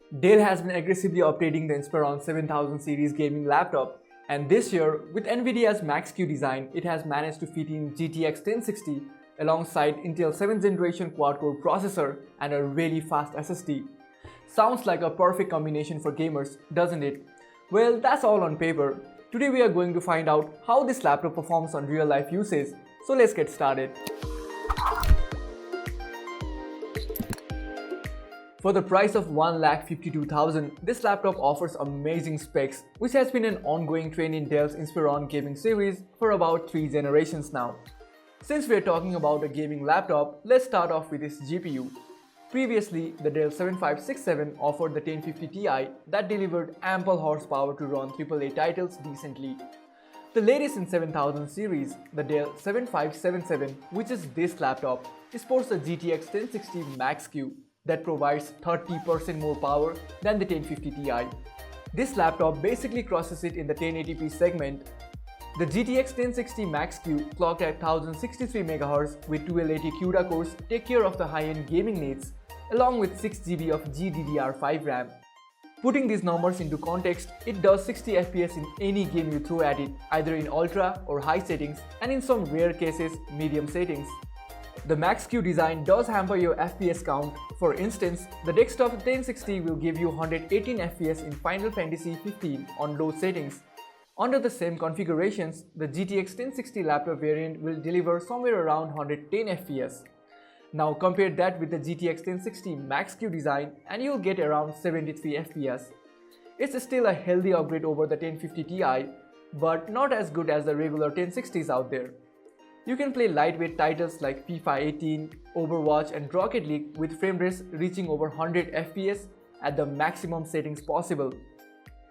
Dell has been aggressively updating the Inspiron 7000 series gaming laptop, and this year, with Nvidia's Max-Q design, it has managed to fit in GTX 1060 alongside Intel 7th generation quad-core processor and a really fast SSD. Sounds like a perfect combination for gamers, doesn't it? Well, that's all on paper. Today we are going to find out how this laptop performs on real-life usage, so let's get started. For the price of 1,52,000, this laptop offers amazing specs, which has been an ongoing trend in Dell's Inspiron gaming series for about 3 generations now. Since we are talking about a gaming laptop, let's start off with its GPU. Previously, the Dell 7567 offered the 1050 Ti that delivered ample horsepower to run AAA titles decently. The latest in 7000 series, the Dell 7577, which is this laptop, sports a GTX 1060 Max-Q that provides 30% more power than the 1050 Ti. This laptop basically crosses it in the 1080p segment. The GTX 1060 Max-Q clocked at 1063 MHz with 1280 CUDA cores take care of the high-end gaming needs, along with 6GB of GDDR5 RAM. Putting these numbers into context, it does 60 FPS in any game you throw at it, either in ultra or high settings, and in some rare cases, medium settings. The Max-Q design does hamper your FPS count. For instance, the desktop 1060 will give you 118 FPS in Final Fantasy 15 on low settings. Under the same configurations, the GTX 1060 laptop variant will deliver somewhere around 110 FPS. Now compare that with the GTX 1060 Max-Q design and you'll get around 73 FPS. It's still a healthy upgrade over the 1050 Ti, but not as good as the regular 1060s out there. You can play lightweight titles like FIFA 18, Overwatch and Rocket League with frame rates reaching over 100 FPS at the maximum settings possible.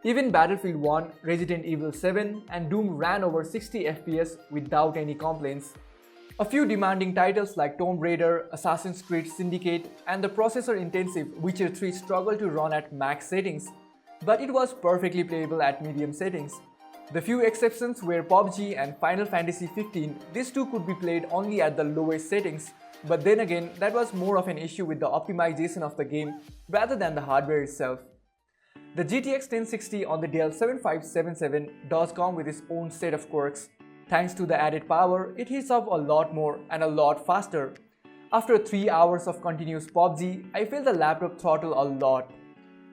Even Battlefield 1, Resident Evil 7 and Doom ran over 60 FPS without any complaints. A few demanding titles like Tomb Raider, Assassin's Creed Syndicate and the processor-intensive Witcher 3 struggled to run at max settings, but it was perfectly playable at medium settings. The few exceptions were PUBG and Final Fantasy 15, these two could be played only at the lowest settings, but then again that was more of an issue with the optimization of the game rather than the hardware itself. The GTX 1060 on the Dell 7577 does come with its own set of quirks. Thanks to the added power, it heats up a lot more and a lot faster. After 3 hours of continuous PUBG, I feel the laptop throttle a lot,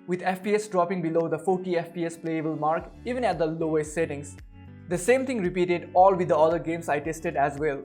with FPS dropping below the 40 FPS playable mark even at the lowest settings. The same thing repeated all with the other games I tested as well.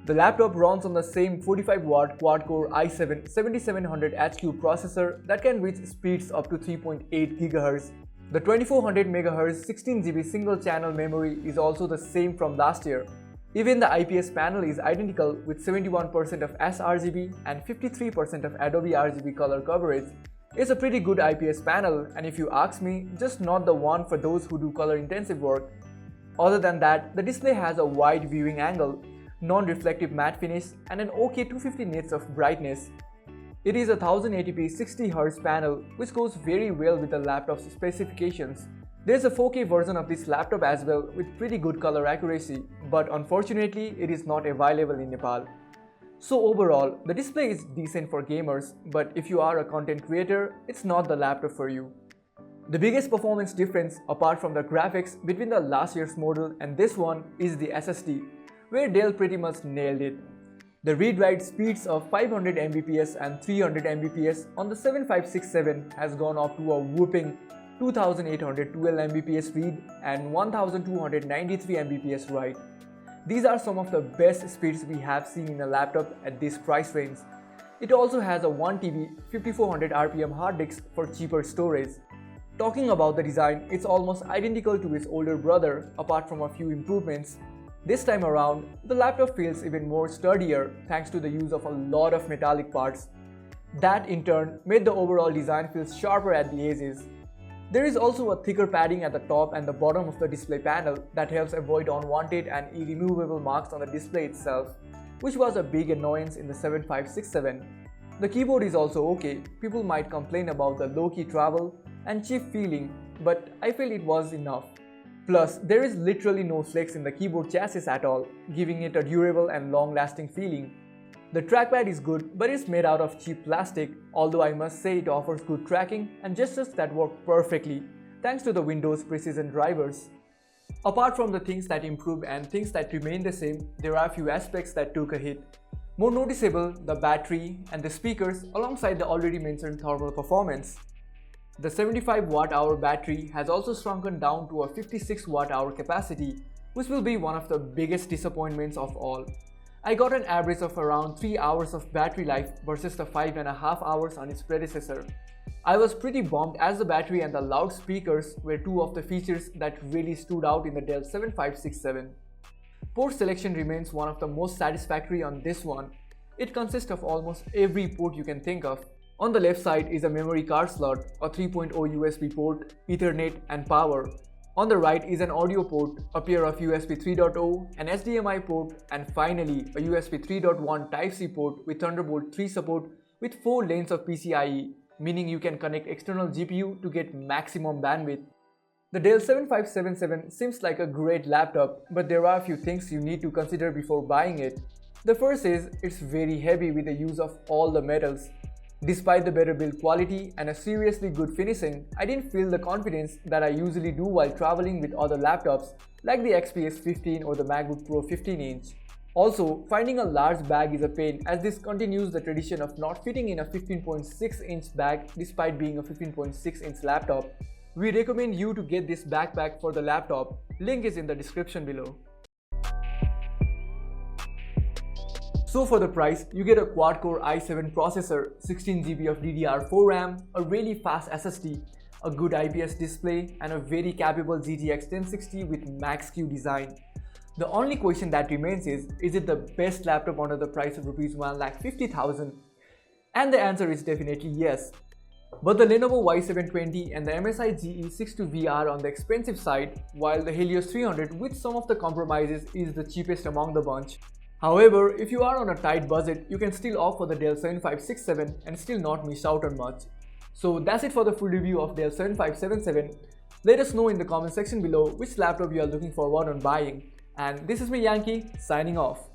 The laptop runs on the same 45W quad-core i7 7700HQ processor that can reach speeds up to 3.8 GHz. The 2400 MHz 16GB single-channel memory is also the same from last year. Even the IPS panel is identical with 71% of sRGB and 53% of Adobe RGB color coverage. It's a pretty good IPS panel, and if you ask me, just not the one for those who do color-intensive work. Other than that, the display has a wide viewing angle, non-reflective matte finish and an OK 250 nits of brightness. It is a 1080p 60Hz panel which goes very well with the laptop's specifications. There's a 4K version of this laptop as well with pretty good color accuracy, but unfortunately it is not available in Nepal. So overall, the display is decent for gamers, but if you are a content creator, it's not the laptop for you. The biggest performance difference apart from the graphics between the last year's model and this one is the SSD, where Dell pretty much nailed it. The read-write speeds of 500 Mbps and 300 Mbps on the 7567 has gone up to a whooping 2812 Mbps read and 1293 Mbps write. These are some of the best speeds we have seen in a laptop at this price range. It also has a 1TB 5400 RPM hard disk for cheaper storage. Talking about the design, it's almost identical to its older brother apart from a few improvements. This time around, the laptop feels even more sturdier thanks to the use of a lot of metallic parts. That in turn made the overall design feel sharper at the edges. There is also a thicker padding at the top and the bottom of the display panel that helps avoid unwanted and irremovable marks on the display itself, which was a big annoyance in the 7567. The keyboard is also okay. People might complain about the low-key travel and cheap feeling, but I feel it was enough. Plus, there is literally no flex in the keyboard chassis at all, giving it a durable and long-lasting feeling. The trackpad is good, but it's made out of cheap plastic, although I must say it offers good tracking and gestures that work perfectly, thanks to the Windows Precision drivers. Apart from the things that improved and things that remain the same, there are a few aspects that took a hit. More noticeable, the battery and the speakers alongside the already mentioned thermal performance. The 75 Wh battery has also shrunken down to a 56 Wh capacity, which will be one of the biggest disappointments of all. I got an average of around 3 hours of battery life versus the 5.5 hours on its predecessor. I was pretty bummed as the battery and the loudspeakers were two of the features that really stood out in the Dell 7567. Port selection remains one of the most satisfactory on this one. It consists of almost every port you can think of. On the left side is a memory card slot, a 3.0 USB port, Ethernet and power. On the right is an audio port, a pair of USB 3.0, an HDMI port, and finally a USB 3.1 Type-C port with Thunderbolt 3 support with 4 lanes of PCIe, meaning you can connect external GPU to get maximum bandwidth. The Dell 7577 seems like a great laptop, but there are a few things you need to consider before buying it. The first is it's very heavy with the use of all the metals. Despite the better build quality and a seriously good finishing, I didn't feel the confidence that I usually do while traveling with other laptops like the XPS 15 or the MacBook Pro 15-inch. Also, finding a large bag is a pain as this continues the tradition of not fitting in a 15.6-inch bag despite being a 15.6-inch laptop. We recommend you to get this backpack for the laptop, link is in the description below. So for the price, you get a quad-core i7 processor, 16GB of DDR4 RAM, a really fast SSD, a good IPS display, and a very capable GTX 1060 with Max-Q design. The only question that remains is it the best laptop under the price of ₹1,50,000? And the answer is definitely yes. But the Lenovo Y720 and the MSI GE62V are on the expensive side, while the Helios 300 with some of the compromises is the cheapest among the bunch. However, if you are on a tight budget, you can still opt for the Dell 7567 and still not miss out on much. So that's it for the full review of Dell 7577. Let us know in the comment section below which laptop you are looking forward on buying. And this is me Yankee, signing off.